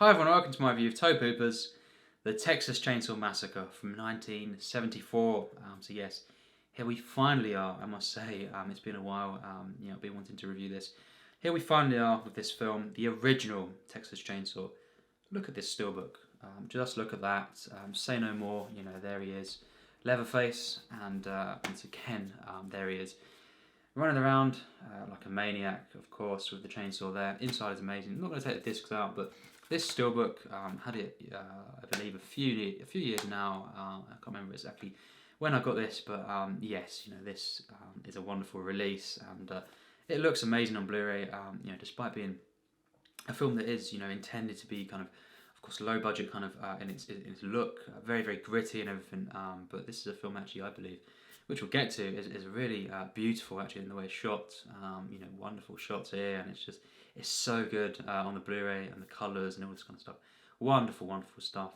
Hi everyone, welcome to my review of Tobe, the Texas Chainsaw Massacre from 1974. So yes, here we finally are, I must say. It's been a while, I've been wanting to review this. Here we finally are with this film, the original Texas Chainsaw. Look at this steelbook, just look at that, say no more, there he is. Leatherface, and once again, there he is. Running around like a maniac, of course, with the chainsaw there. Inside is amazing. I'm not going to take the discs out, but this steelbook had it, I believe, a few years now. I can't remember exactly when I got this, but yes, this is a wonderful release, and it looks amazing on Blu-ray. Despite being a film that is, intended to be kind of course, low budget kind of in its look, very very gritty and everything. But this is a film actually, I believe, which we'll get to, is really beautiful actually in the way it's shot. Wonderful shots here, and it's so good on the Blu-ray, and the colours and all this kind of stuff. Wonderful, wonderful stuff.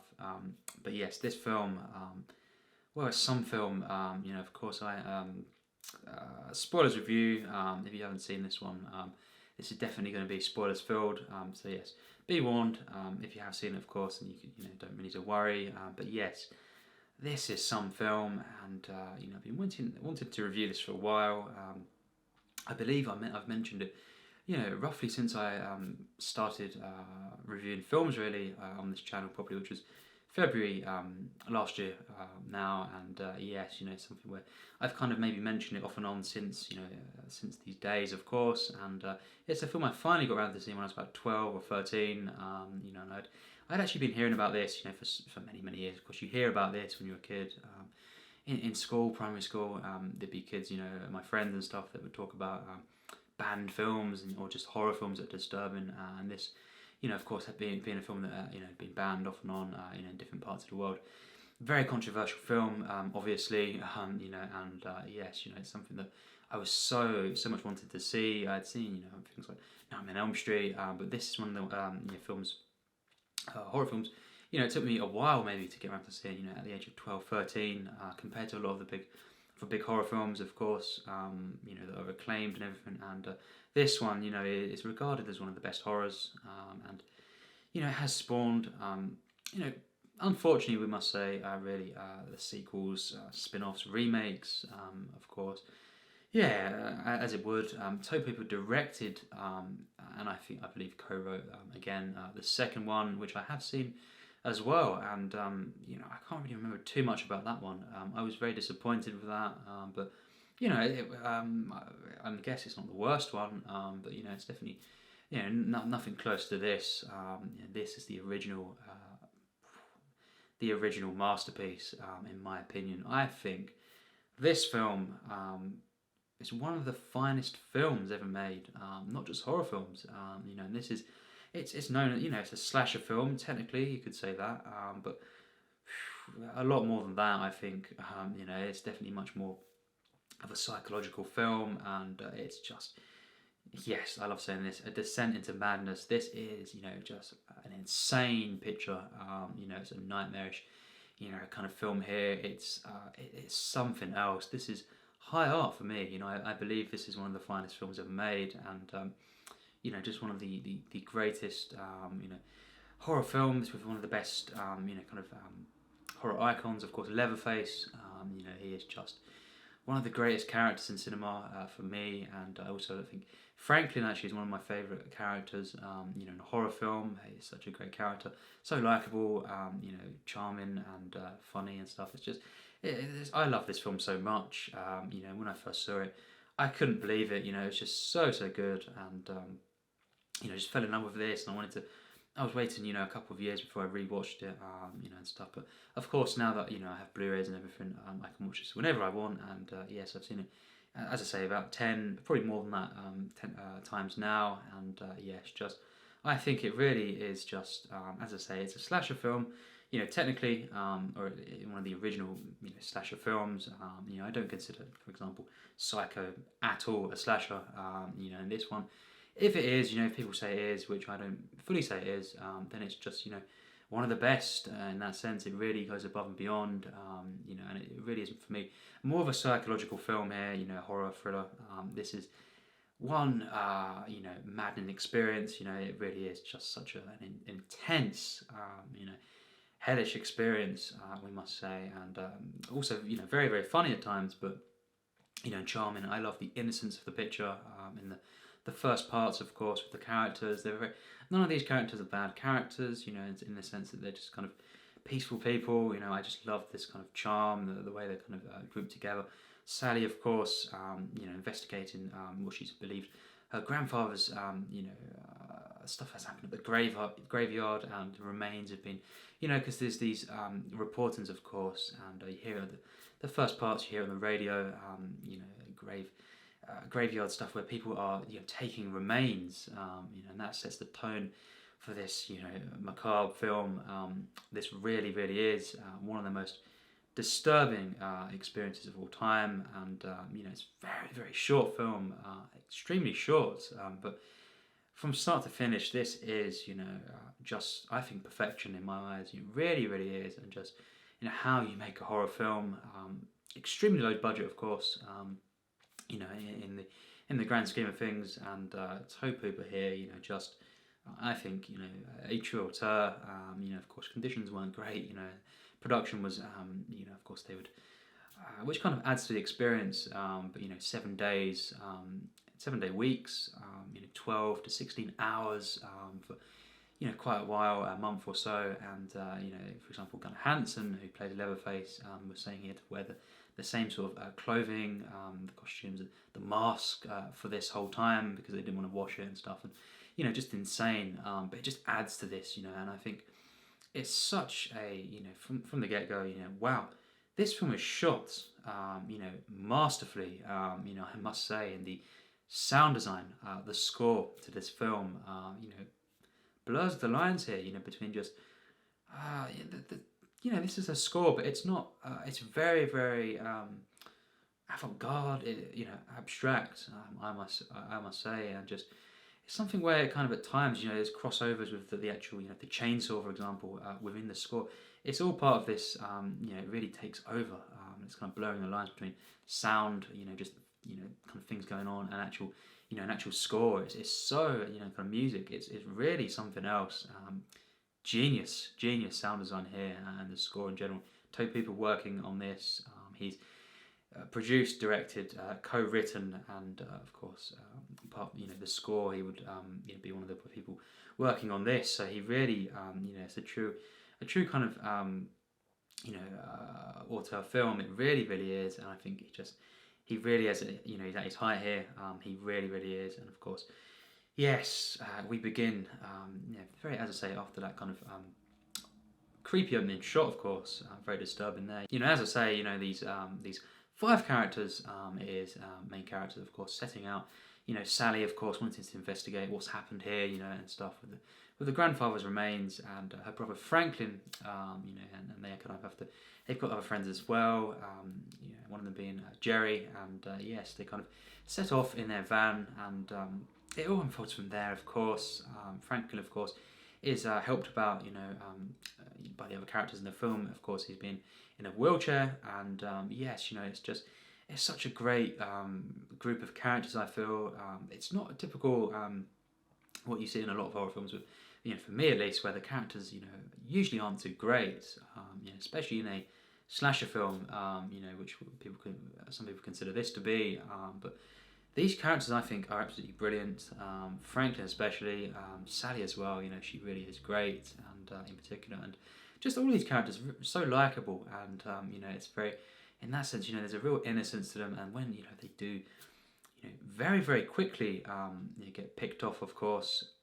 But yes, this film, well, it's some film. Of course, spoilers review. If you haven't seen this one, this is definitely going to be spoilers filled. So yes, be warned. If you have seen it, of course, and you don't really need to worry. But yes. This is some film, and I've been wanted to review this for a while. I believe I've mentioned it, roughly since I started reviewing films really on this channel properly, which was February last year now. And yes, it's something where I've kind of maybe mentioned it off and on since since these days, of course. And it's a film I finally got around to seeing when I was about 12 or 13. And I'd actually been hearing about this, for many, many years. Of course, you hear about this when you're a kid. In school, primary school, there'd be kids, my friends and stuff, that would talk about banned films or just horror films that are disturbing. And this, of course, being a film that had been banned off and on, in different parts of the world. Very controversial film, obviously, and yes, it's something that I was so much wanted to see. I'd seen, things like Nightmare on Elm Street, but this is one of the films. Horror films, it took me a while maybe to get around to seeing, at the age of 12, 13, compared to a lot of the big horror films, of course, that are acclaimed and everything. And this one, is regarded as one of the best horrors, and it has spawned, unfortunately, we must say, really, the sequels, spin-offs, remakes, of course. Yeah, as it would. Tobe directed, and I believe co-wrote again the second one, which I have seen as well. And I can't really remember too much about that one. I was very disappointed with that, but I guess it's not the worst one. But it's definitely nothing close to this. This is the original masterpiece, in my opinion. I think this film. It's one of the finest films ever made, not just horror films. And this is, it's known, it's a slasher film. Technically, you could say that, but a lot more than that. I think, it's definitely much more of a psychological film, and it's just, yes, I love saying this, a descent into madness. This is, just an insane picture. It's a nightmarish, kind of film here. It's something else. This is high art for me. I believe this is one of the finest films ever made, and just one of the greatest horror films, with one of the best horror icons. Of course, Leatherface. He is just one of the greatest characters in cinema for me, and I also think Franklin actually is one of my favourite characters. In a horror film, he's such a great character, so likeable, charming and funny and stuff. It's just. I love this film so much. When I first saw it, I couldn't believe it. It's just so good, and just fell in love with this. And I was waiting, a couple of years before I rewatched it, and stuff. But of course, now that I have Blu-rays and everything, I can watch this whenever I want. And yes, I've seen it, as I say, about 10, probably more than that, 10 times now. And yes, I think it really is just, as I say, it's a slasher film. Technically, or one of the original, slasher films, I don't consider, for example, Psycho at all a slasher. In this one, if it is, if people say it is, which I don't fully say it is, then it's just, one of the best in that sense. It really goes above and beyond, and it really isn't for me. More of a psychological film here, horror thriller. This is one maddening experience. It really is just such an intense, hellish experience, we must say, and also very very funny at times, but charming. I love the innocence of the picture in the first parts, of course, with the characters. None of these characters are bad characters, in the sense that they're just kind of peaceful people. I just love this kind of charm, the way they're kind of grouped together. Sally, of course, investigating what she's believed her grandfather's, stuff has happened at the graveyard, and the remains have been, because there's these reportings, of course, and you hear the first parts you hear on the radio, graveyard stuff where people are taking remains, and that sets the tone for this macabre film. This really really is one of the most disturbing experiences of all time, and it's very very short film, extremely short, but from start to finish this is just, I think, perfection in my eyes. It really really is, and just how you make a horror film, extremely low budget, of course, in the grand scheme of things, and Tobe here, just I think a true auteur. Of course, conditions weren't great. Production was, of course they would, which kind of adds to the experience. But 7 days, 7 day weeks, 12 to 16 hours for quite a while, a month or so, and for example, Gunnar Hansen, who played Leatherface, was saying he had to wear the same sort of clothing, the costumes, the mask for this whole time because they didn't want to wash it and stuff, and just insane. But it just adds to this, and I think it's such a from the get go, wow, this film is shot, masterfully. I must say, and the sound design, the score to this film, blurs the lines here, between just, this is a score, but it's not. It's very, very avant-garde, abstract. I must say, and just it's something where it kind of at times, there's crossovers with the actual, the chainsaw, for example, within the score. It's all part of this. It really takes over. It's kind of blurring the lines between sound, just kind of things going on, and actual, an actual score. It's so kind of music. It's really something else. Genius sound design here, and the score in general. Two people working on this. He's produced, directed, co-written, and of course, part the score. He would be one of the people working on this. So he really, it's a true kind of auteur film. It really really is, and I think he really has he's at his height here. He really really is, and of course. Yes, we begin, very, as I say, after that kind of creepy opening shot, of course, very disturbing there. As I say, these 5 characters is main characters, of course, setting out, Sally, of course, wanting to investigate what's happened here, and stuff with the grandfather's remains, and her brother Franklin, and they kind of have to, they've got other friends as well, one of them being Jerry, and yes, they kind of set off in their van, and it all unfolds from there, of course. Franklin, of course, is helped about, by the other characters in the film. Of course, he's been in a wheelchair, and yes, it's such a great group of characters. I feel it's not a typical what you see in a lot of horror films, with, for me at least, where the characters, usually aren't too great. Especially in a slasher film, which some people consider this to be, but. These characters, I think, are absolutely brilliant. Franklin especially, Sally as well. She really is great, and in particular, and just all these characters are so likable, and it's very, in that sense, there's a real innocence to them. And when they do, very very quickly, get picked off. Of course,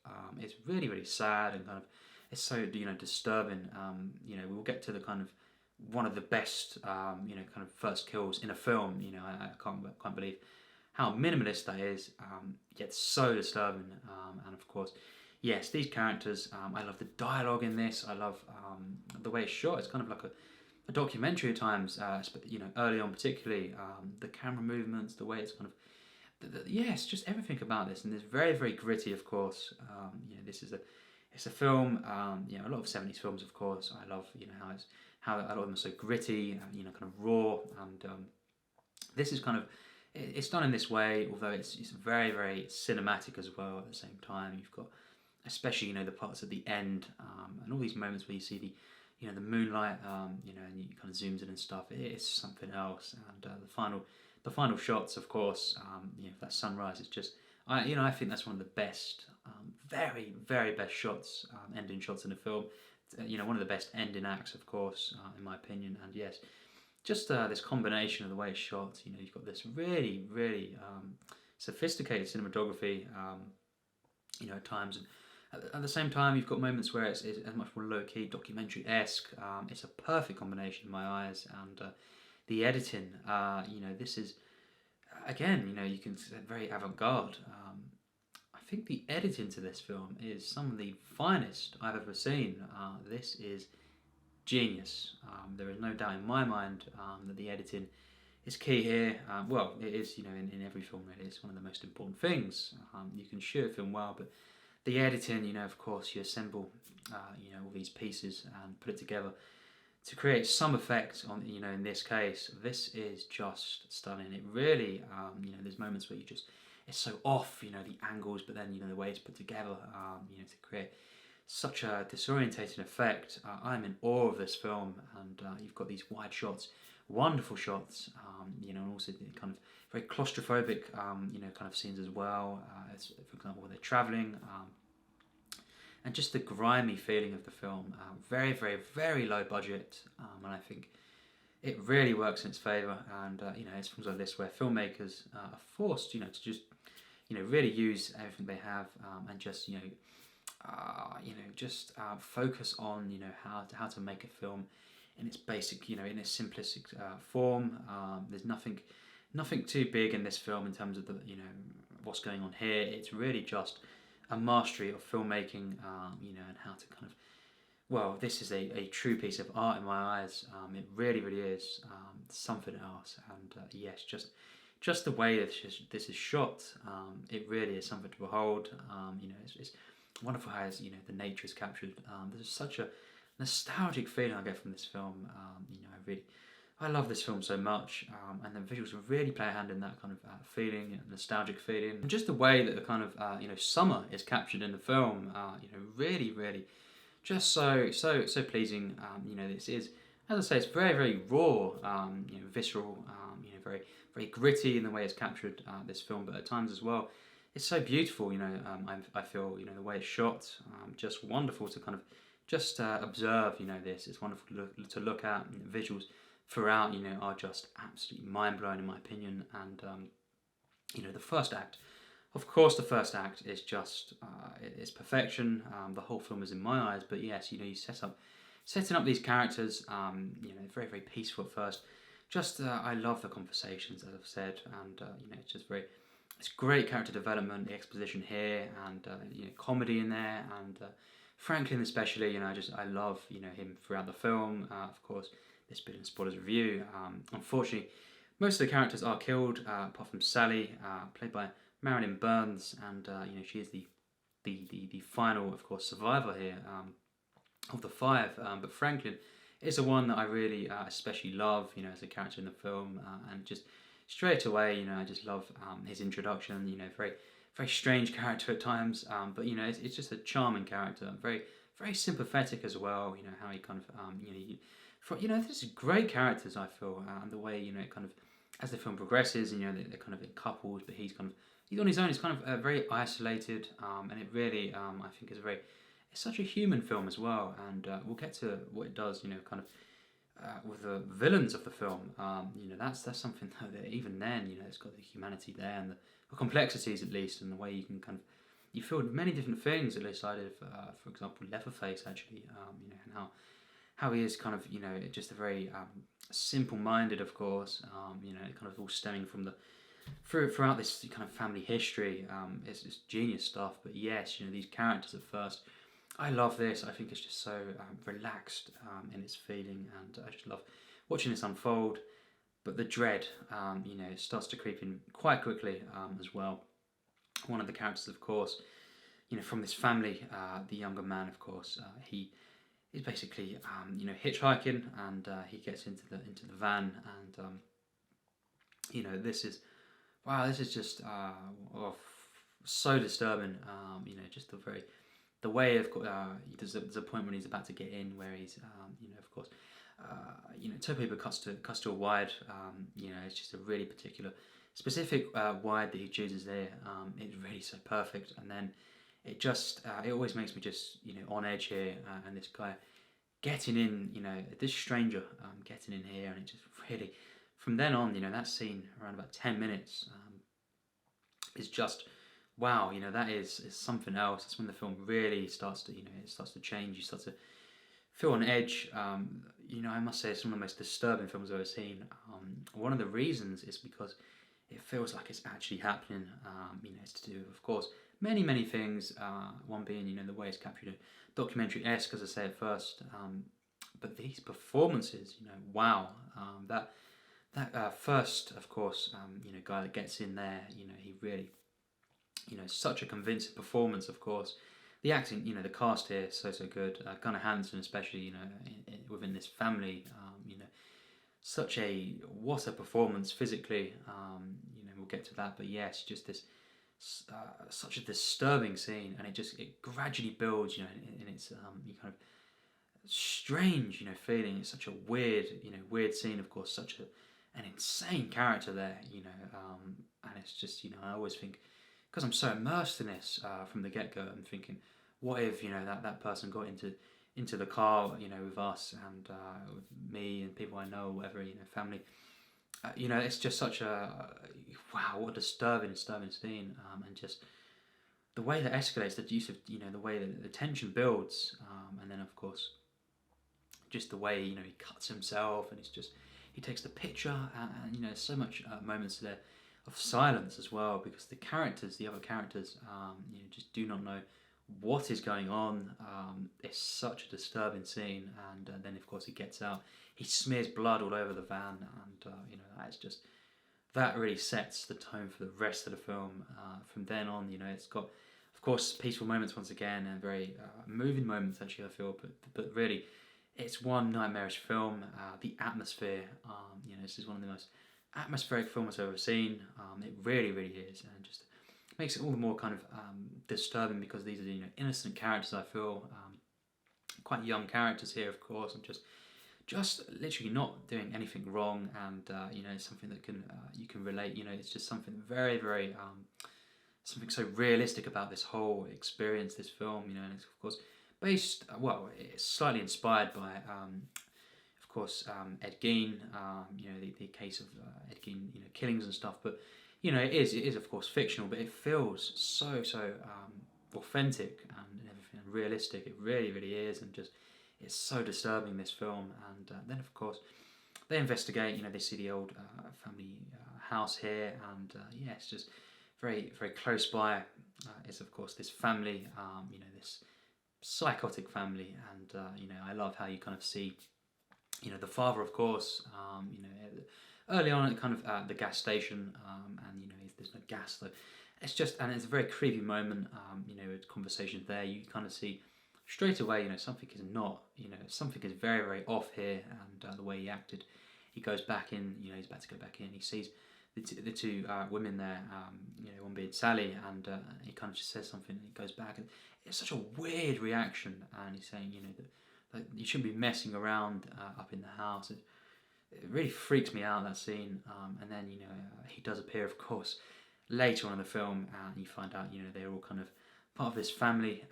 it's really really sad, and kind of it's so disturbing. We'll get to the kind of one of the best kind of first kills in a film. I can't believe how minimalist that is, yet so disturbing. And of course, yes, these characters, I love the dialogue in this. I love the way it's shot. It's kind of like a documentary at times, early on particularly. The camera movements, the way it's kind of, yes, just everything about this. And it's very, very gritty, of course. This is it's a film, a lot of 70s films, of course. I love, how a lot of them are so gritty, kind of raw. And this is kind of, it's done in this way, although it's very, very cinematic as well at the same time. You've got, especially, the parts at the end, and all these moments where you see the moonlight, and you kind of zooms in and stuff. It's something else. And the final shots, of course, that sunrise is just, I think that's one of the best, very, very best shots, ending shots in the film. One of the best ending acts, of course, in my opinion. And yes, just this combination of the way it's shot. You've got this really, really sophisticated cinematography, at times. And at the same time, you've got moments where it's much more low-key, documentary-esque. It's a perfect combination in my eyes. And the editing, this is, again, you can say very avant-garde. I think the editing to this film is some of the finest I've ever seen. This is genius. There is no doubt in my mind that the editing is key here. Well, it is, in every film really. It's one of the most important things. You can shoot a film well, but the editing, of course, you assemble, all these pieces and put it together to create some effect on, in this case. This is just stunning. It really, there's moments where it's so off, the angles, but then, the way it's put together, to create such a disorientating effect. I'm in awe of this film, and you've got these wide shots, wonderful shots, and also the kind of very claustrophobic, kind of scenes as well. For example, when they're travelling, and just the grimy feeling of the film. Very, very, very low budget, and I think it really works in its favour. And it's films like this where filmmakers are forced, to just really use everything they have, and just focus on how to make a film in its basic, in its simplistic form. There's nothing too big in this film in terms of the what's going on here. It's really just a mastery of filmmaking, and how to kind of, well, this is a true piece of art in my eyes. It really, really is something else. And yes, just the way that this is shot, it really is something to behold. It's wonderful how the nature is captured. There's such a nostalgic feeling I get from this film. I love this film so much, and the visuals really play a hand in that kind of feeling, nostalgic feeling, and just the way that the kind of summer is captured in the film. Really, really, just so pleasing. This is, as I say, it's very, very raw, visceral, very, very gritty in the way it's captured, this film, but at times as well, it's so beautiful. I feel the way it's shot, just wonderful to kind of just observe. This it's wonderful to look at. Visuals throughout, are just absolutely mind-blowing in my opinion. And the first act, of course, the first act is just it's perfection. The whole film is in my eyes, but yes, you setting up these characters, very, very peaceful at first. Just I love the conversations, as I've said, and it's just it's great character development, the exposition here, and comedy in there, and Franklin especially. I love him throughout the film. Of course, this being a spoilers review. Unfortunately, most of the characters are killed, apart from Sally, played by Marilyn Burns, and she is the final, of course, survivor here, of the five. But Franklin is the one that I really especially love, as a character in the film, and just straight away, I just love his introduction. Very, very strange character at times, but it's just a charming character, very, very sympathetic as well. How he kind of, this is great characters, I feel, and the way it kind of, as the film progresses, and they're kind of in couples, but he's on his own. He's kind of very isolated, and it really, I think, it's such a human film as well. And we'll get to what it does, kind of. With the villains of the film, that's something that even then, it's got the humanity there, and the complexities at least, and the way you can kind of, you feel many different things. At least I did, for example, Leatherface actually, and how he is kind of, just a very simple-minded, of course, kind of all stemming from throughout this kind of family history. It's genius stuff. But yes, these characters at first. I love this. I think it's just so relaxed in its feeling, and I just love watching this unfold. But the dread, it starts to creep in quite quickly as well. One of the characters, of course, from this family, the younger man, of course, he is basically, hitchhiking, and he gets into the van, and this is wow, this is just oh, so disturbing. Just the way of there's a point when he's about to get in where he's of course Tobe cuts to a wide. It's just a really particular specific wide that he chooses there. It's really so perfect, and then it always makes me just on edge here, and this guy getting in, this stranger getting in here, and it just really, from then on, that scene around about 10 minutes is just wow. That is something else. That's when the film really starts to it starts to change. You start to feel on edge. I must say it's one of the most disturbing films I've ever seen. One of the reasons is because it feels like it's actually happening. It's to do, of course, many things. One being, the way it's captured, documentary-esque, as I say at first. But these performances, wow. That first, of course, guy that gets in there, he really, such a convincing performance, of course. The acting, the cast here is so good. Gunnar Hansen, especially, within this family, what a performance physically. We'll get to that, but yes, just this such a disturbing scene, and it gradually builds, in its you kind of strange, feeling. It's such a weird scene, of course. Such an insane character there, and it's just, I always think, because I'm so immersed in this from the get go, I'm thinking, what if that person got into the car, with us and with me and people I know, whatever, family. It's just such a wow, what a disturbing scene, and just the way that escalates, the use of the way that the tension builds, and then of course just the way he cuts himself, and it's just he takes the picture, and so much moments there of silence as well, because the other characters, just do not know what is going on. It's such a disturbing scene, and then of course he gets out, he smears blood all over the van, and that's just, that really sets the tone for the rest of the film. From then on, it's got, of course, peaceful moments once again, and very moving moments actually, I feel, but really it's one nightmarish film. The atmosphere, this is one of the most atmospheric films I've ever seen. It really is, and just makes it all the more kind of disturbing, because these are innocent characters, I feel, quite young characters here, of course, and just literally not doing anything wrong, and it's something that you can relate. It's just something very something so realistic about this whole experience, this film. And it's of course based, it's slightly inspired by of course Ed Gein, the case of Ed Gein, killings and stuff, but it is of course fictional, but it feels so authentic and everything, and realistic. It really is, and just it's so disturbing, this film. And then of course they investigate. They see the old family house here, and it's just very close by. Is of course this family, this psychotic family, and I love how you kind of see, the father, of course, early on at kind of the gas station, and there's no gas, though. It's a very creepy moment. With conversations there, you kind of see straight away, something is not, something is very off here, and the way he acted. He goes back in, he's about to go back in. He sees the two women there, one being Sally, and he kind of just says something, and he goes back, and it's such a weird reaction, and he's saying, that you shouldn't be messing around up in the house. It really freaks me out, that scene. And then he does appear, of course, later on in the film, and you find out they're all kind of part of this family,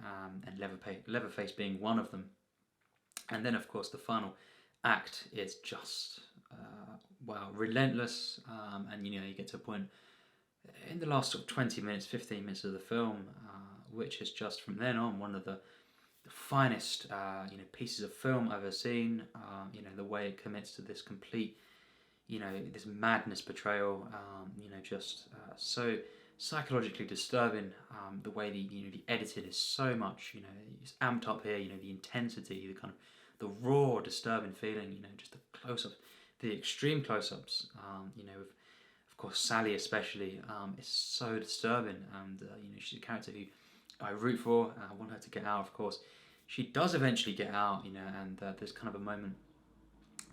and Leatherface being one of them. And then of course the final act is just relentless, and you get to a point in the last sort of 20 minutes, 15 minutes of the film, which is just from then on one of the finest pieces of film I've ever seen. The way it commits to this complete this madness portrayal, just so psychologically disturbing. The way the editing is so much, it's amped up here. The intensity, the kind of the raw, disturbing feeling. Just the close-ups, the extreme close-ups. With of course Sally especially, is so disturbing, and she's a character who I root for. I want her to get out. Of course, she does eventually get out. And there's kind of a moment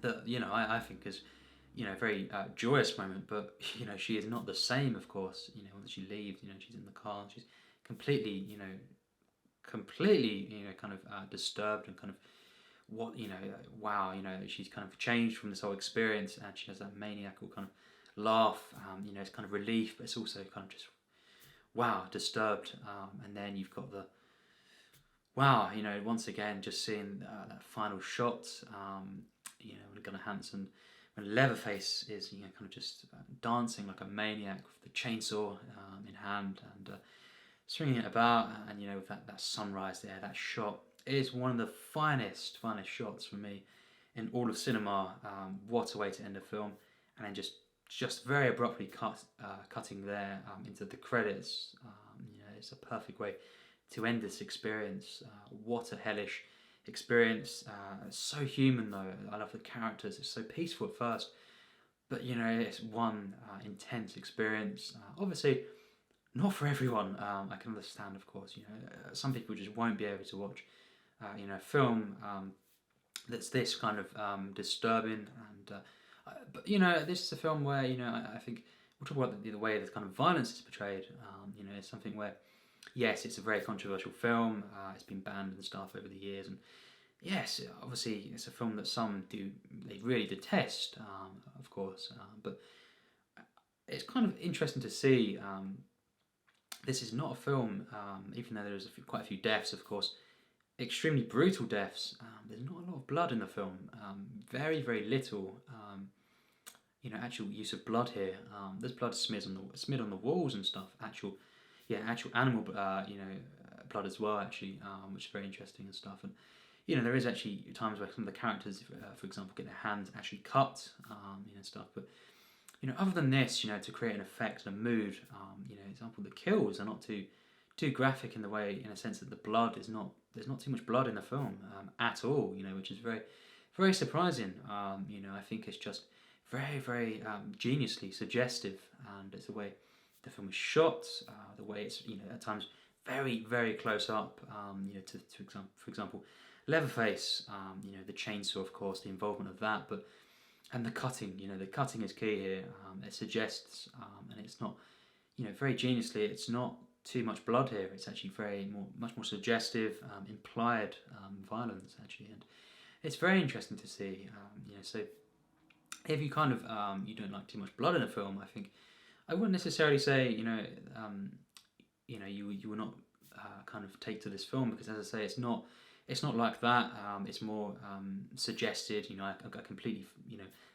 that I think is very joyous moment, but she is not the same, of course. Once she leaves, she's in the car and she's completely, kind of disturbed and kind of wow, she's kind of changed from this whole experience, and she has that maniacal kind of laugh. It's kind of relief, but it's also kind of just wow, disturbed. And then you've got the wow, once again, just seeing that final shot. When Gunnar Hansen, when Leatherface is kind of just dancing like a maniac with the chainsaw in hand and swinging it about, and with that sunrise there, that shot is one of the finest shots for me in all of cinema. What a way to end a film, and then just very abruptly cutting there into the credits. It's a perfect way to end this experience. What a hellish experience. So human though. I love the characters. It's so peaceful at first, but it's one intense experience. Obviously, not for everyone. I can understand, of course. Some people just won't be able to watch, a film that's this kind of disturbing. And but this is a film where I think we'll talk about the way the kind of violence is portrayed. It's something where, yes, it's a very controversial film. It's been banned and stuff over the years, and yes, obviously it's a film that some they really detest, of course. But it's kind of interesting to see. This is not a film, even though there's quite a few deaths, of course, extremely brutal deaths. There's not a lot of blood in the film. Very, very little. Actual use of blood here. There's blood smeared on the walls and stuff. Actual animal, blood as well, actually, which is very interesting and stuff. And there is actually times where some of the characters, for example, get their hands actually cut, stuff. But other than this, to create an effect and a mood, example, the kills are not too graphic in the way, in a sense that the blood is not. There's not too much blood in the film at all, which is very, very surprising. I think it's just very, very geniusly suggestive, and it's the way the film is shot, the way it's at times very, very close up. For example, Leatherface, the chainsaw, of course, the involvement of that, and the cutting. The cutting is key here. It suggests, and it's not, very geniusly, it's not too much blood here. It's actually much more suggestive, implied violence actually, and it's very interesting to see. So if you kind of you don't like too much blood in a film, I think I wouldn't necessarily say you will not kind of take to this film, because, as I say, it's not like that. It's more suggested. I completely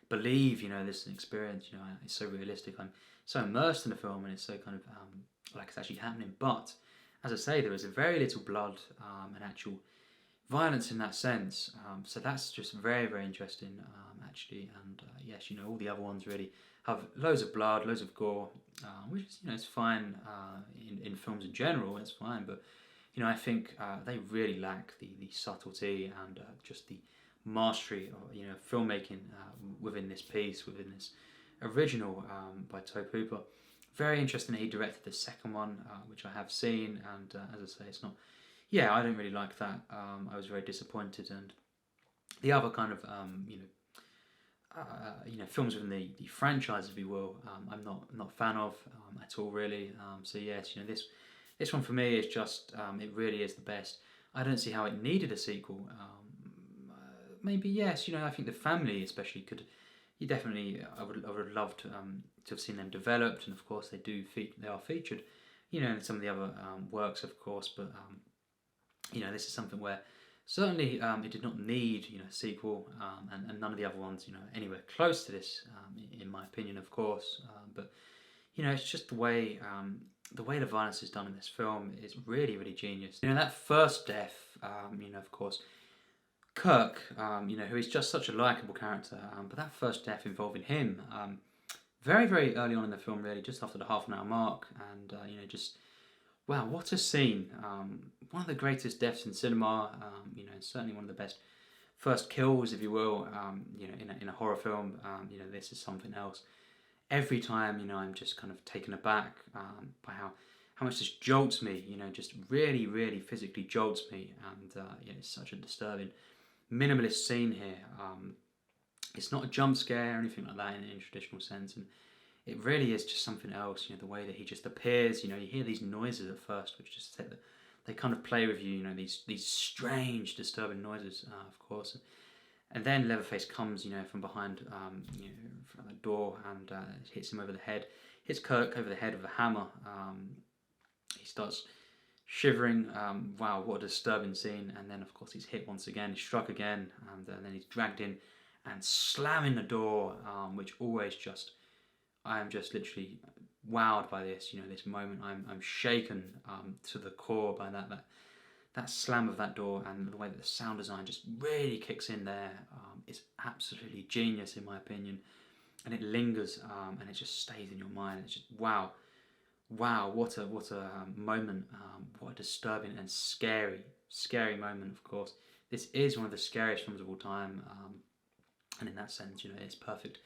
believe this experience. It's so realistic. I'm so immersed in the film, and it's so kind of like it's actually happening. But as I say, there is very little blood and actual violence in that sense. So that's just very, very interesting, actually. And yes, all the other ones really have loads of blood, loads of gore, which is it's fine in films in general. It's fine, but I think they really lack the subtlety and just the mastery of filmmaking within this piece, within this original by Tobe. Very interesting that he directed the second one, which I have seen, and as I say, it's not. Yeah, I don't really like that. I was very disappointed, and the other kind of films within the franchise, if you will, I'm not a fan of at all, really. So yes, this one for me is just it really is the best. I don't see how it needed a sequel. Maybe yes, I think the family especially could. You definitely, I would love to have seen them developed, and of course they are featured, in some of the other works, of course. But this is something where certainly it did not need a sequel, and none of the other ones anywhere close to this, in my opinion, of course. But it's just the way the violence is done in this film is really, really genius. That first death, of course, Kirk, who is just such a likeable character, but that first death involving him, very, very early on in the film, really, just after the half-an-hour mark, and just wow, what a scene! One of the greatest deaths in cinema. Certainly one of the best first kills, if you will. In a horror film. This is something else. Every time, I'm just kind of taken aback by how much this jolts me. Just really, really physically jolts me, and it's such a disturbing, minimalist scene here. It's not a jump scare or anything like that in a traditional sense, and it really is just something else. The way that he just appears. You hear these noises at first, which just say that they kind of play with you. These strange, disturbing noises, of course. And then Leatherface comes, from behind, from the door, and hits him over the head. Hits Kirk over the head with a hammer. He starts shivering. Wow, what a disturbing scene! And then, of course, he's hit once again. He's struck again, and then he's dragged in and slamming the door, which always I am just literally wowed by this. This moment. I'm shaken to the core by that slam of that door, and the way that the sound design just really kicks in there. It's absolutely genius in my opinion, and it lingers, and it just stays in your mind. It's just wow, what a moment, what a disturbing and scary moment. Of course, this is one of the scariest films of all time, and in that sense, it's perfect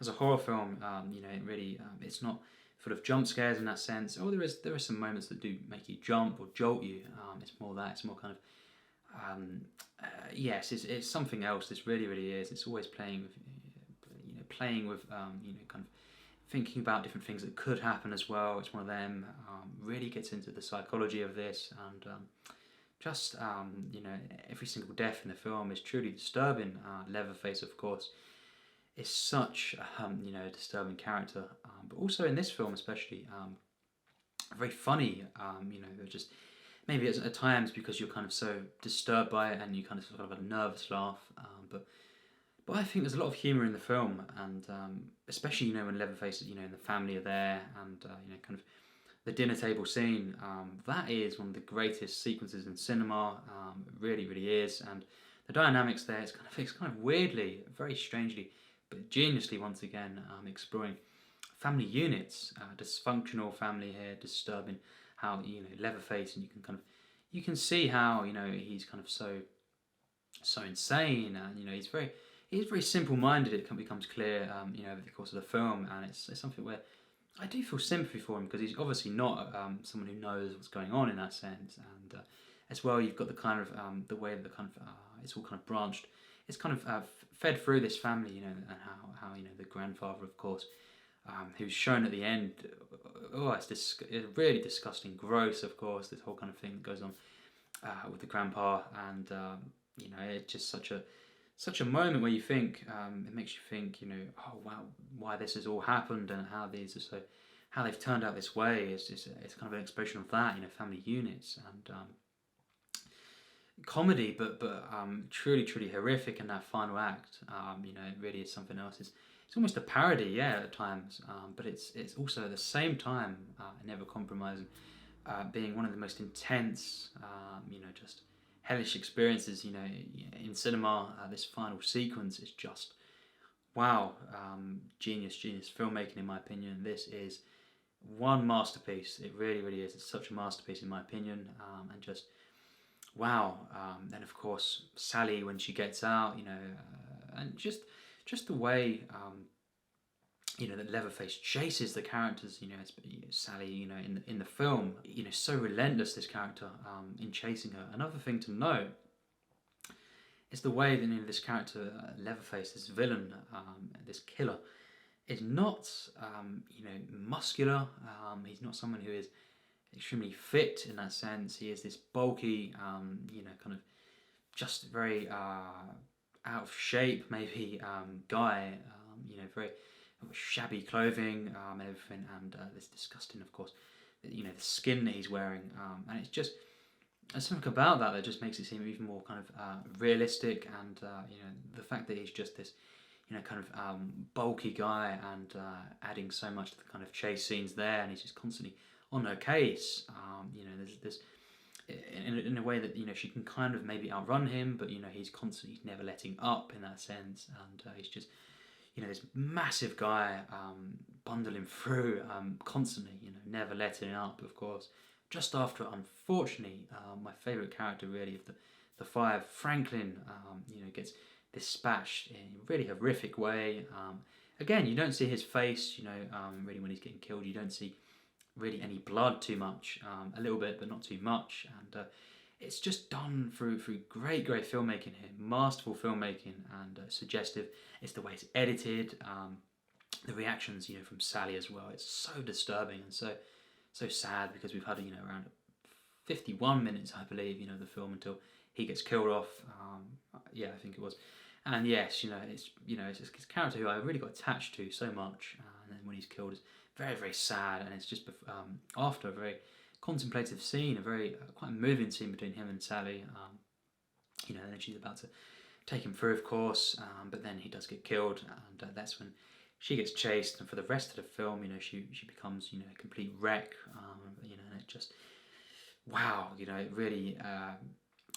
as a horror film. It really, it's not full of jump scares in that sense. Oh, there are some moments that do make you jump or jolt you. It's more that. It's more kind of yes, it's something else. This really is. It's always playing with kind of thinking about different things that could happen as well. It's one of them. Really gets into the psychology of this, and every single death in the film is truly disturbing. Leatherface, of course, is such a disturbing character, but also in this film especially, very funny. Just maybe at times because you're kind of so disturbed by it and you kind of sort of have a nervous laugh, but I think there's a lot of humour in the film, and especially when Leatherface, and the family are there, and kind of the dinner table scene. That is one of the greatest sequences in cinema. It really is, and the dynamics there. It's kind of weirdly, very strangely, but geniusly once again, exploring family units, dysfunctional family here, disturbing how Leatherface, and you can see how he's kind of so insane, and he's very simple-minded. It becomes clear over the course of the film, and it's something where I do feel sympathy for him, because he's obviously not someone who knows what's going on in that sense, and as well you've got the kind of the way that the kind of it's all kind of branched. It's kind of fed through this family, and how the grandfather, of course, who's shown at the end. Oh, it's really disgusting, gross, of course. This whole kind of thing that goes on with the grandpa, and it's just such a moment where you think, it makes you think, oh wow, why this has all happened, and how they've turned out this way. It's kind of an expression of that, family units, and comedy, but truly horrific in that final act. It really is something else. It's almost a parody, yeah, at times, but it's also at the same time never compromising, being one of the most intense, just hellish experiences, in cinema. This final sequence is just wow, genius filmmaking in my opinion. This is one masterpiece. It really is. It's such a masterpiece in my opinion, and just wow. Then of course Sally when she gets out, and just the way that Leatherface chases the characters, Sally, in the film, so relentless, this character, in chasing her. Another thing to note is the way that this character, Leatherface, this villain, this killer, is not muscular. He's not someone who is extremely fit in that sense. He is this bulky, kind of just very out of shape maybe guy, very shabby clothing, and everything, and this disgusting, of course, the skin that he's wearing, and it's just, there's something about that just makes it seem even more kind of realistic, and the fact that he's just this kind of bulky guy, and adding so much to the kind of chase scenes there, and he's just constantly on her case. There's this in a way that she can kind of maybe outrun him, but he's never letting up in that sense, and he's just this massive guy, bundling through, constantly, never letting up, of course. Just after, unfortunately, my favourite character really of the five, Franklin, gets dispatched in a really horrific way. Again, you don't see his face, really when he's getting killed. You don't see really any blood too much, a little bit, but not too much. And it's just done through great filmmaking here, masterful filmmaking, and suggestive. It's the way it's edited, the reactions, from Sally as well. It's so disturbing and so sad, because we've had around 51 minutes, I believe, the film until he gets killed off. Yeah, I think it was. And yes, it's this character who I really got attached to so much, and then when he's killed, it's very, very sad, and it's just after a very contemplative scene, a very quite moving scene between him and Sally. And then she's about to take him through, of course, but then he does get killed, and that's when she gets chased. And for the rest of the film, she becomes a complete wreck. And it just, wow, it really.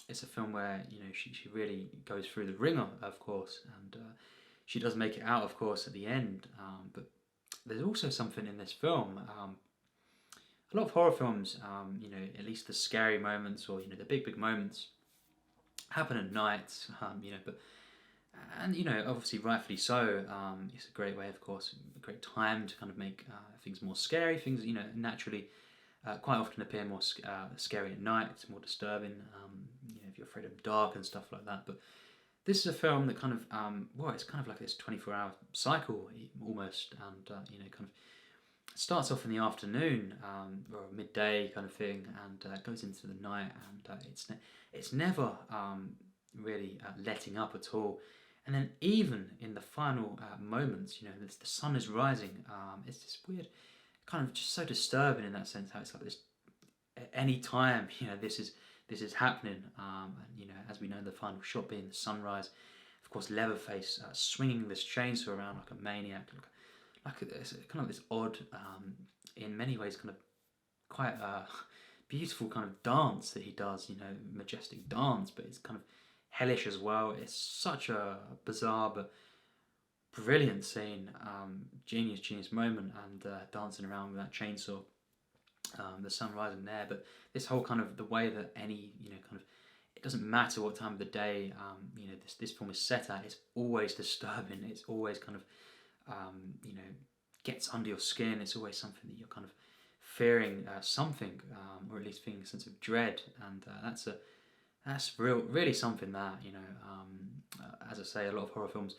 It's a film where she really goes through the ringer, of course, and she does make it out, of course, at the end. But there's also something in this film. A lot of horror films, at least the scary moments, or the big moments, happen at night. But obviously rightfully so. It's a great way, of course, a great time to kind of make things more scary. Things naturally. Quite often appear more scary at night, more disturbing, if you're afraid of dark and stuff like that. But this is a film that kind of, it's kind of like this 24-hour cycle almost, and kind of starts off in the afternoon or midday kind of thing, and goes into the night, and it's never really letting up at all. And then even in the final moments, the sun is rising. It's this weird, kind of just so disturbing in that sense, how it's like this at any time this is happening, and as we know, the final shot being the sunrise, of course, Leatherface swinging this chainsaw around like a maniac, like it's kind of this odd, in many ways kind of quite beautiful kind of dance that he does, majestic dance, but it's kind of hellish as well. It's such a bizarre but brilliant scene, genius moment, and dancing around with that chainsaw, the sun rising there. But this whole kind of the way that any kind of, it doesn't matter what time of the day this film is set at, it's always disturbing. It's always kind of gets under your skin. It's always something that you're kind of fearing something, or at least feeling a sense of dread, and that's really something that as I say, a lot of horror films,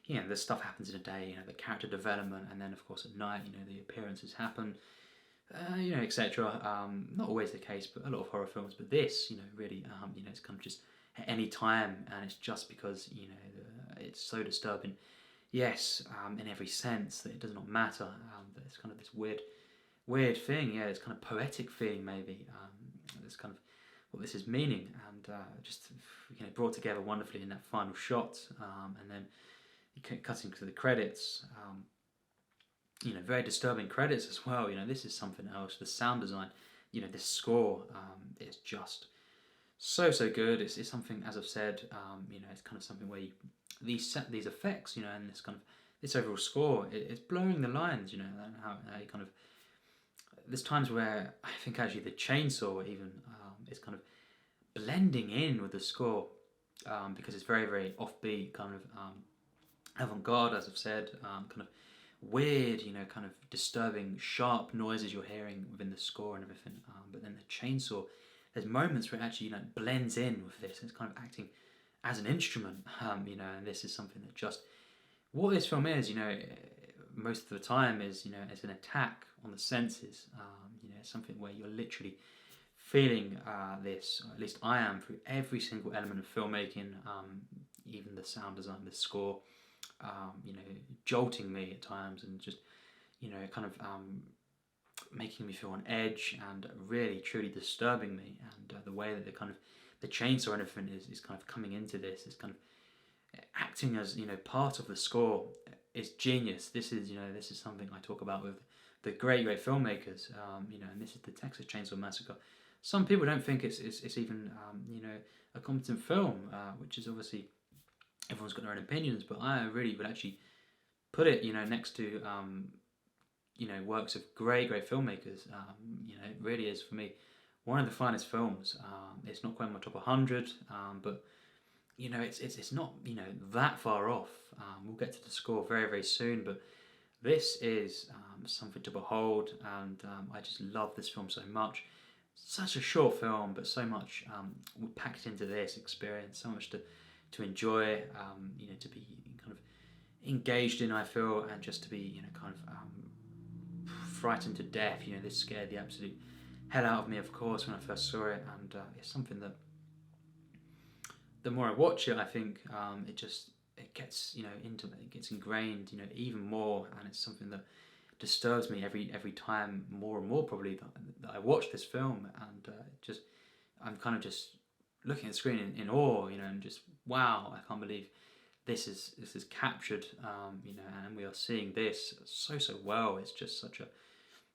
this stuff happens in a day, the character development, and then of course at night, the appearances happen, etc. Not always the case, but a lot of horror films. But this, really, it's kind of just at any time, and it's just because it's so disturbing. Yes, in every sense, that it does not matter. That it's kind of this weird thing. Yeah, it's kind of poetic feeling maybe. It's kind of what this is meaning, and just brought together wonderfully in that final shot, and then cutting to the credits. Very disturbing credits as well. This is something else. The sound design, this score, is just so good. It's something, as I've said, it's kind of something where these effects, and this kind of this overall score, it's blurring the lines, and how you kind of. There's times where I think actually the chainsaw even is kind of blending in with the score, because it's very, very offbeat, kind of avant-garde, as I've said, kind of weird, kind of disturbing, sharp noises you're hearing within the score and everything. But then the chainsaw, there's moments where it actually blends in with this. It's kind of acting as an instrument, and this is something that just what this film is, most of the time is it's an attack on the senses. Something where you're literally feeling this, or at least I am, through every single element of filmmaking, even the sound design, the score, jolting me at times, and just kind of making me feel on edge, and really truly disturbing me. And the way that the chainsaw and everything is kind of coming into this, is kind of acting as part of the score, is genius. This is something I talk about with the great filmmakers, and this is the Texas Chainsaw Massacre. Some people don't think it's even a competent film, which is obviously, everyone's got their own opinions, but I really would actually put it next to works of great filmmakers. It really is, for me, one of the finest films. It's not quite in my top 100, but it's not that far off. We'll get to the score very, very soon, but this is something to behold, and I just love this film so much. such a short film, but so much packed into this experience, so much to enjoy, to be kind of engaged in, I feel, and just to be, kind of frightened to death. This scared the absolute hell out of me, of course, when I first saw it, and it's something that the more I watch it, I think it gets it gets ingrained, even more, and it's something that disturbs me every time more and more, probably, that I watch this film, and I'm kind of just looking at the screen in awe, and just wow, I can't believe this is captured, and we are seeing this so well. It's just such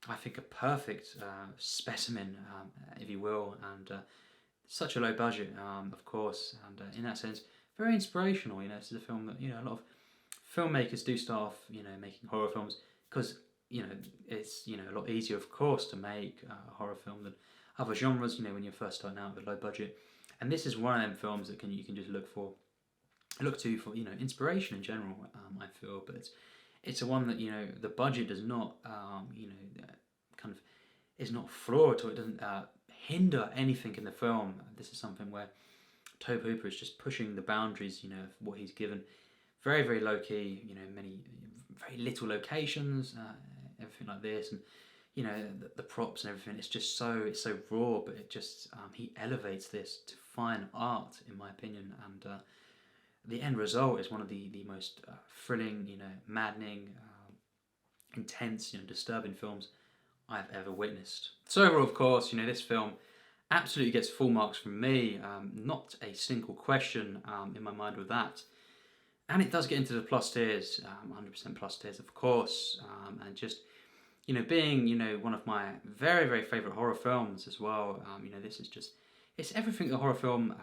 I think a perfect specimen, if you will, and such a low budget, of course, and in that sense, very inspirational. This is a film that a lot of filmmakers do start off, making horror films because it's a lot easier, of course, to make a horror film than other genres. When you're first starting out with a low budget, and this is one of them films that you can just look to for inspiration in general. I feel, but it's a one that the budget does not kind of is not flawed, or it doesn't hinder anything in the film. This is something where Tobe Hooper is just pushing the boundaries, of what he's given. Very low key, many very little locations, everything like this, and the props and everything. It's just it's so raw, but it just he elevates this to fine art, in my opinion, and the end result is one of the most thrilling, maddening, intense, disturbing films I've ever witnessed. So overall, of course, this film absolutely gets full marks from me. Not a single question in my mind with that. And it does get into the plus tiers, 100% plus tiers, of course, and just being one of my very favourite horror films as well. This is just it's everything a horror film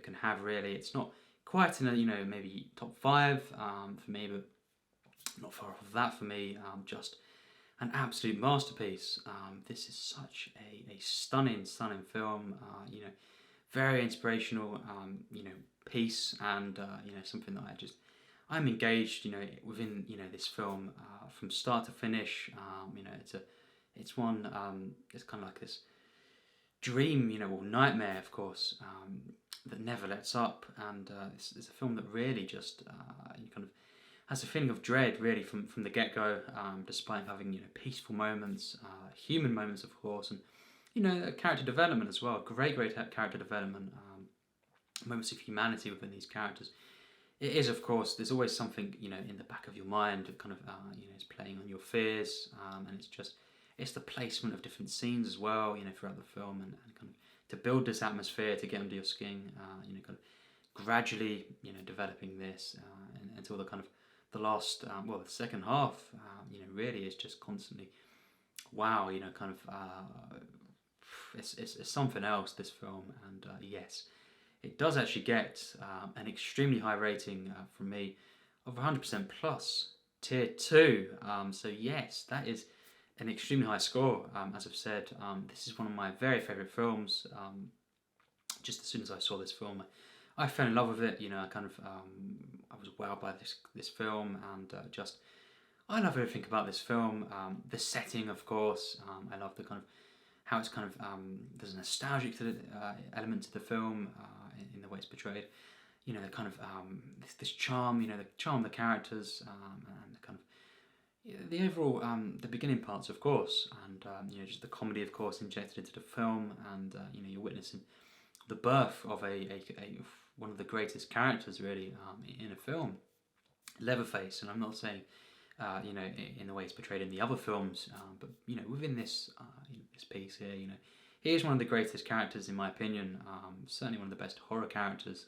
can have, really. It's not quite in a maybe top 5 for me, but not far off of that for me. Just an absolute masterpiece. This is such a stunning film. Very inspirational. Piece, and something that I'm engaged. Within this film from start to finish. It's one. It's kind of like this dream, or nightmare, of course, that never lets up, and it's a film that really just kind of has a feeling of dread, really, from the get-go, despite having peaceful moments, human moments, of course, and character development as well. Great character development, moments of humanity within these characters. It is, of course, there's always something in the back of your mind that kind of is playing on your fears, and it's the placement of different scenes as well, throughout the film, and kind of to build this atmosphere, to get under your skin, kind of gradually developing this until the kind of the last the second half really is just constantly wow, kind of it's something else, this film, and yes, it does actually get an extremely high rating from me of 100% plus tier 2, so yes, that is an extremely high score. As I've said, this is one of my very favourite films. Just as soon as I saw this film, I fell in love with it. I kind of I was wowed by this film, and I love everything about this film. The setting, of course. I love the kind of how it's kind of there's a nostalgic element to the film in the way it's portrayed. The kind of this charm. The charm of the characters, and the kind of the overall the beginning parts, of course, and just the comedy, of course, injected into the film, and you're witnessing the birth of a one of the greatest characters, really, in a film, Leatherface. And I'm not saying in the way it's portrayed in the other films, but within this this piece here, he is one of the greatest characters, in my opinion. Certainly one of the best horror characters.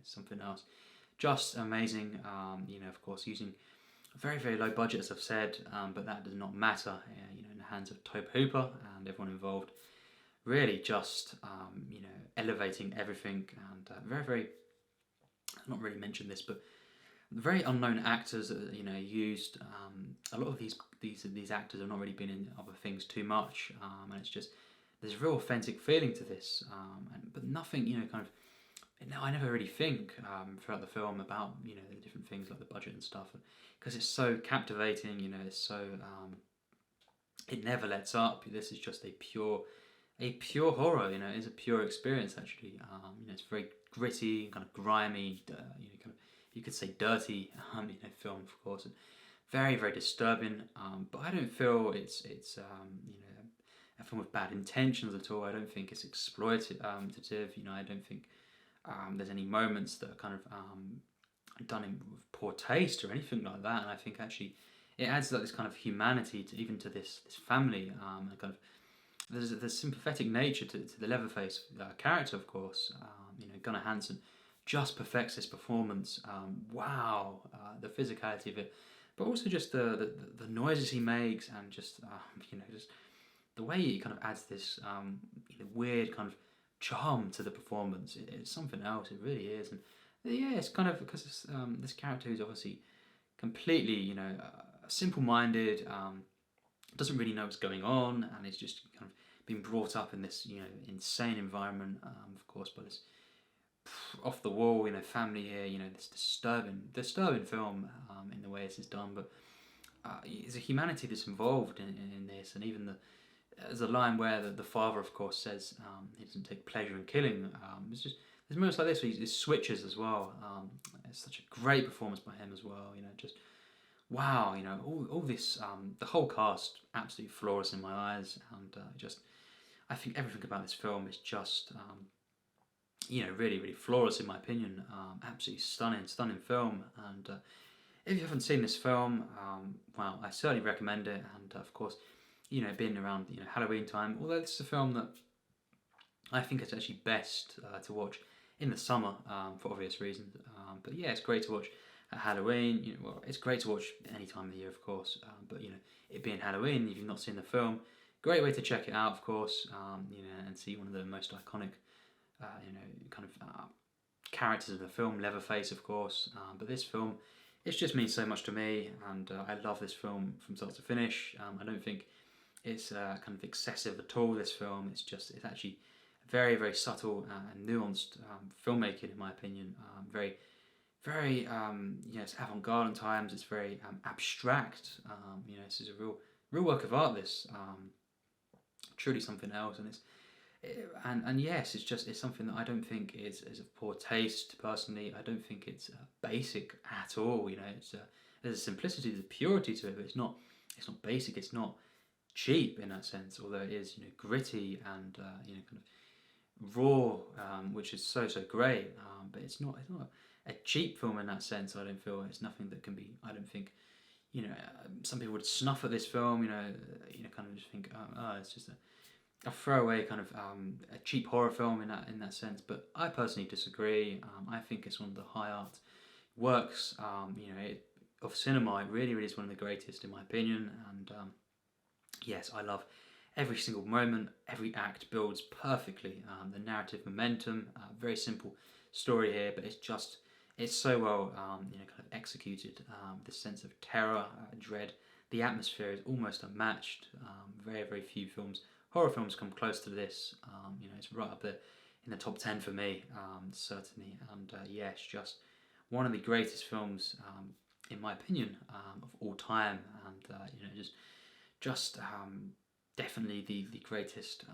Something else, just amazing. Of course, using very low budget, as I've said, but that does not matter. In the hands of Tobe Hooper and everyone involved, really just elevating everything, and very I've not really mentioned this, but very unknown actors that used. A lot of these actors have not really been in other things too much, and it's just there's a real authentic feeling to this, but nothing kind of. I never really think throughout the film about the different things like the budget and stuff, because it's so captivating. It's so it never lets up. This is just a pure a pure horror. You know, it's a pure experience actually. You know, it's very gritty, kind of grimy. You know, kind of, you could say dirty. You know, film of course, and very very disturbing. But I don't feel it's you know, a film with bad intentions at all. I don't think it's exploitative. You know, I don't think there's any moments that are kind of done in with poor taste or anything like that. And I think actually it adds like this kind of humanity to even to this family. And kind of there's sympathetic nature to the Leatherface character, of course. You know, Gunnar Hansen just perfects this performance. Wow, the physicality of it, but also just the noises he makes, and just you know, just the way he kind of adds this you know, weird kind of charm to the performance. It's something else. It really is. And yeah, it's kind of because this character who's obviously completely, you know, simple-minded, doesn't really know what's going on, and is just kind of being brought up in this, you know, insane environment, of course, by this off the wall, you know, family here, you know, this disturbing film in the way this is done, but there's a humanity that's involved in this, and even there's a line where the father, of course, says he doesn't take pleasure in killing. It's just there's moments like this where he switches as well. It's such a great performance by him as well. You know, just wow. You know, all this the whole cast absolutely flawless in my eyes, and just I think everything about this film is just you know, really really flawless in my opinion. Absolutely stunning film, and if you haven't seen this film, well, I certainly recommend it, and of course, you know, being around, you know, Halloween time, although this is a film that I think it's actually best to watch in the summer for obvious reasons. But yeah, it's great to watch at Halloween. You know, well, it's great to watch any time of the year, of course. But you know, it being Halloween, if you've not seen the film, great way to check it out, of course. You know, and see one of the most iconic, you know, kind of characters of the film, Leatherface, of course. But this film, it's just means so much to me, and I love this film from start to finish. I don't think it's kind of excessive at all. This film, it's actually very very subtle and nuanced filmmaking, in my opinion. Very you know, it's avant-garde at times. It's very abstract. You know, this is a real work of art. This truly something else, and and yes, it's something that I don't think is of poor taste. Personally, I don't think it's basic at all. You know, there's a simplicity, there's a purity to it, but it's not basic. It's not cheap in that sense, although it is, you know, gritty and you know, kind of raw, which is so great. But it's not a cheap film in that sense. I don't feel it's nothing that can be. I don't think, you know, some people would snuff at this film. You know, kind of just think, oh, it's just a throwaway kind of a cheap horror film in that sense. But I personally disagree. I think it's one of the high art works. You know, of cinema. It really is one of the greatest in my opinion. And yes, I love every single moment. Every act builds perfectly. The narrative momentum, very simple story here, but it's so well you know, kind of executed. This sense of terror, dread. The atmosphere is almost unmatched. Very few horror films come close to this. You know, it's right up there in the top 10 for me, certainly. And yeah, it's just one of the greatest films, in my opinion, of all time. And you know, just definitely the greatest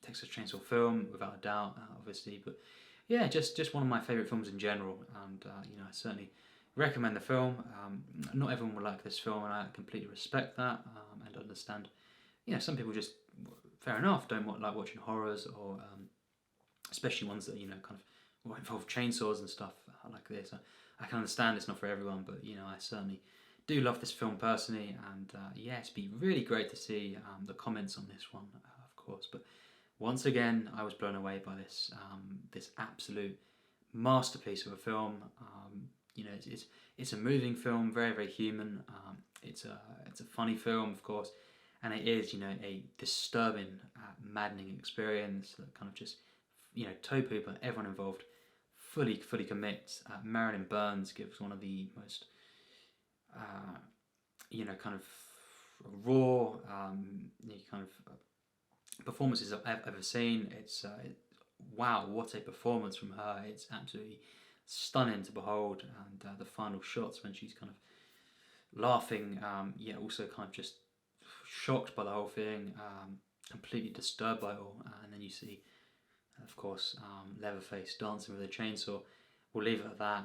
Texas Chainsaw film, without a doubt, obviously. But yeah, just one of my favourite films in general, and you know, I certainly recommend the film. Not everyone will like this film, and I completely respect that and understand. You know, some people just, fair enough, don't like watching horrors, or especially ones that, you know, kind of involve chainsaws and stuff like this. I can understand it's not for everyone, but you know, I certainly do love this film personally, and yeah, it'd be really great to see the comments on this one, of course. But once again, I was blown away by this absolute masterpiece of a film. You know, it's a moving film, very human. It's a funny film, of course, and it is, you know, a disturbing, maddening experience that kind of just, you know, Tobe and everyone involved fully commit. Marilyn Burns gives one of the most you know, kind of raw, kind of performances I've ever seen. It's wow, what a performance from her! It's absolutely stunning to behold, and the final shots when she's kind of laughing, yeah, also kind of just shocked by the whole thing. completely disturbed by it all. And then you see, of course, Leatherface dancing with a chainsaw. We'll leave it at that,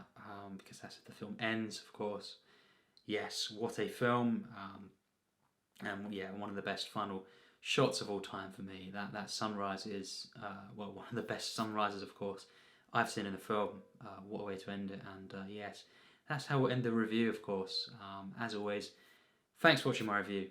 because that's how the film ends, of course. Yes, what a film. And yeah, one of the best final shots of all time for me. That sunrise is, well, one of the best sunrises, of course, I've seen in a film. What a way to end it. And yes, that's how we'll end the review, of course. As always, thanks for watching my review.